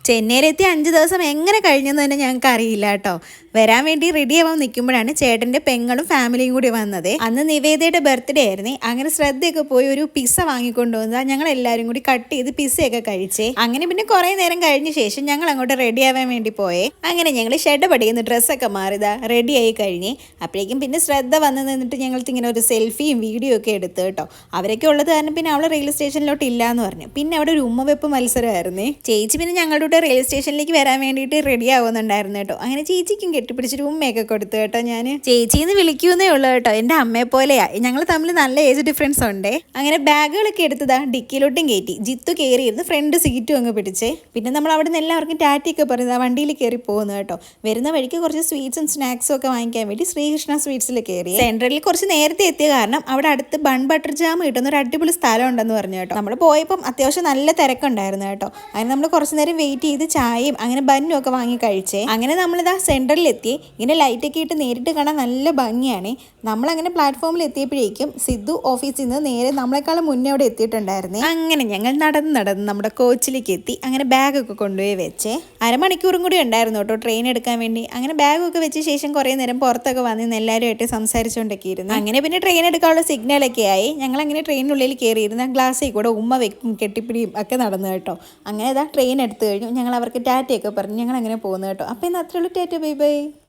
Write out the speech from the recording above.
ചെന്നൈയിലെത്തി 5 ദിവസം എങ്ങനെ കഴിഞ്ഞെന്ന് തന്നെ ഞങ്ങൾക്ക് അറിയില്ല കേട്ടോ. വരാൻ വേണ്ടി റെഡി ആവാൻ നിൽക്കുമ്പോഴാണ് ചേട്ടൻ്റെ പെങ്ങളും ഫാമിലിയും കൂടി വന്നത്. അന്ന് നിവേദയുടെ ബർത്ത്ഡേ ആയിരുന്നു. അങ്ങനെ ശ്രദ്ധയൊക്കെ പോയി ഒരു പിസ്സ വാങ്ങിക്കൊണ്ട് വന്നതാണ്. ഞങ്ങൾ എല്ലാവരും കൂടി കട്ട് ചെയ്ത് പിസ്സയൊക്കെ കഴിച്ചേ. അങ്ങനെ പിന്നെ കുറേ നേരം കഴിഞ്ഞ ശേഷം ഞങ്ങൾ അങ്ങോട്ട് റെഡി ആവാൻ വേണ്ടി പോയേ. അങ്ങനെ ഞങ്ങൾ ഷെഡ് പടിയുന്ന ഡ്രസ്സൊക്കെ മാറിയതാ റെഡി ആയി കഴിഞ്ഞ്. അപ്പോഴേക്കും പിന്നെ ശ്രദ്ധ വന്ന് നിന്നിട്ട് ഞങ്ങൾക്ക് ഇങ്ങനെ ഒരു സെൽഫിയും വീഡിയോ ഒക്കെ എടുത്ത് കേട്ടോ. അവരൊക്കെ ഉള്ളത് കാരണം പിന്നെ അവൾ റെയിൽവേ സ്റ്റേഷനിലോട്ട് ഇല്ലാന്ന് പറഞ്ഞു. പിന്നെ അവിടെ ഒരു ഉമ്മവെപ്പ് മത്സരമായിരുന്നേ. ചേച്ചി പിന്നെ ഞങ്ങളുടെ റെയിൽവേ സ്റ്റേഷനിലേക്ക് വരാൻ വേണ്ടിയിട്ട് റെഡി ആവുന്നുണ്ടായിരുന്നു കേട്ടോ. അങ്ങനെ ചേച്ചിക്കും കെട്ടിപ്പിടിച്ചിട്ട് ഉമ്മയൊക്കെ കൊടുത്തു കേട്ടോ. ഞാൻ ചേച്ചിന്ന് വിളിക്കുന്നേ ഉള്ളൂ കേട്ടോ. എൻ്റെ അമ്മയെ പോലെയാ. ഞങ്ങൾ തമ്മിൽ നല്ല ഏജ് ഡിഫറൻസ് ഉണ്ടേ. അങ്ങനെ ബാഗുകളൊക്കെ എടുത്തതാ ഡിക്കിലോട്ടും കയറ്റി. ജിത്തു കയറിയിരുന്ന് ഫ്രണ്ട് സീറ്റും അങ്ങ് പിടിച്ചേ. പിന്നെ നമ്മൾ അവിടെ നിന്ന് എല്ലാവർക്കും ടാറ്റയൊക്കെ പറയുന്നത് വണ്ടിയിൽ കയറി പോകുന്നു കേട്ടോ. വരുന്ന വഴിക്ക് കുറച്ച് സ്വീറ്റ്സും സ്നാക്സും ഒക്കെ വാങ്ങിക്കാൻ വേണ്ടി ശ്രീകൃഷ്ണ സ്വീറ്റ്സിൽ കയറി. സെൻട്രലിൽ കുറച്ച് നേരത്തെ എത്തിയ കാരണം അവിടെ അടുത്ത് ബൺ ബട്ടർ ജാം കിട്ടുന്ന ഒരു അടിപൊളി സ്ഥലം ഉണ്ടെന്ന് പറഞ്ഞു കേട്ടോ. നമ്മൾ പോയപ്പം അത്യാവശ്യം നല്ല തിരക്കുണ്ടായിരുന്നു കേട്ടോ. അങ്ങനെ നമ്മൾ കുറച്ച് നേരം വെയിറ്റ് ചെയ്ത് ചായയും അങ്ങനെ ബന്നും ഒക്കെ വാങ്ങി കഴിച്ചേ. അങ്ങനെ നമ്മളിതാ സെൻട്രലിലെത്തി. ഇങ്ങനെ ലൈറ്റൊക്കെ ഇട്ട് നേരിട്ട് കാണാൻ നല്ല ഭംഗിയാണ്. നമ്മളങ്ങനെ പ്ലാറ്റ്ഫോമിൽ എത്തിയപ്പോഴേക്കും സിദ്ധു ഓഫീസിൽ നിന്ന് നേരെ നമ്മളെക്കാളും മുന്നേ അവിടെ എത്തിയിട്ടുണ്ടായിരുന്നേ. അങ്ങനെ ഞങ്ങൾ നടന്ന് നമ്മുടെ കോച്ചിലേക്ക് എത്തി. അങ്ങനെ ബാഗൊക്കെ കൊണ്ടുപോയി വെച്ചേ. അരമണിക്കൂറും കൂടി ഉണ്ടായിരുന്നു കേട്ടോ ട്രെയിൻ എടുക്കാൻ വേണ്ടി. അങ്ങനെ ബാഗൊക്കെ വെച്ച ശേഷം കുറേ നേരം പുറത്തൊക്കെ വന്നിരുന്ന് എല്ലാവരുമായിട്ട് സംസാരിച്ചുകൊണ്ടൊക്കെ ഇരുന്നു. അങ്ങനെ പിന്നെ ട്രെയിൻ എടുക്കാനുള്ള സിഗ്നലൊക്കെ ആയി. ഞങ്ങളങ്ങനെ ട്രെയിനുള്ളിൽ കയറിയിരുന്ന ഗ്ലാസ്സിൽ കൂടെ ഉമ്മ വെക്കും കെട്ടിപ്പിടിയും ഒക്കെ നടന്നു കേട്ടോ. അങ്ങനെ ഇതാ ട്രെയിൻ എടുത്തു കഴിഞ്ഞു. ഞങ്ങൾ അവർക്ക് ടാറ്റയൊക്കെ പറഞ്ഞു ഞങ്ങൾ അങ്ങനെ പോകുന്നു കേട്ടോ. അപ്പോൾ ഇന്ന് അത്രയുള്ളൂ. Tata, bye bye.